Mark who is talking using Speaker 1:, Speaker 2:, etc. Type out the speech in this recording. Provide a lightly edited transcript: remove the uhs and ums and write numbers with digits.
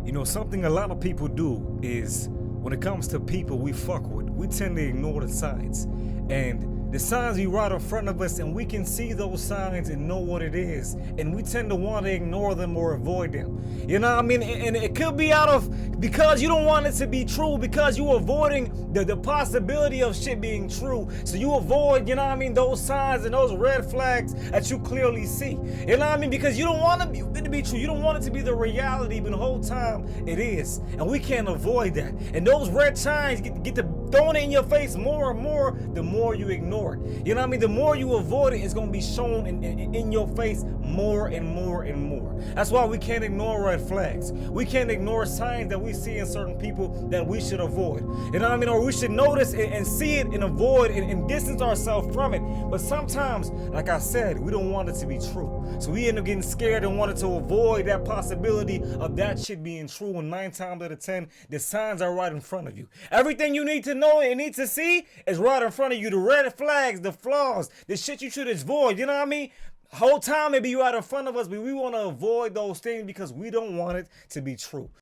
Speaker 1: You know, something a lot of people do is when it comes to people we fuck with, we tend to ignore the signs. And the signs be right in front of us, and we can see those signs and know what it is. And we tend to want to ignore them or avoid them. You know what I mean? And it could be out of because you don't want it to be true, because you're avoiding the possibility of shit being true. So you avoid, you know what I mean, those signs and those red flags that you clearly see. You know what I mean? Because you don't want it to be true. You don't want it to be the reality, but the whole time it is. And we can't avoid that. And those red signs get to throwing it in your face more and more the more you ignore it. You know what I mean? The more you avoid it, it's going to be shown in your face more and more and more. That's why we can't ignore red flags. We can't ignore signs that we see in certain people that we should avoid. You know what I mean? Or we should notice and see it and avoid and distance ourselves from it. But sometimes, like I said, we don't want it to be true. So we end up getting scared and wanted to avoid that possibility of that shit being true. And 9 times out of 10, the signs are right in front of you. Everything you need to know and need to see is right in front of you. The red flags, the flaws, the shit you should avoid. You know what I mean? Whole time it be right in front of us, but we want to avoid those things because we don't want it to be true.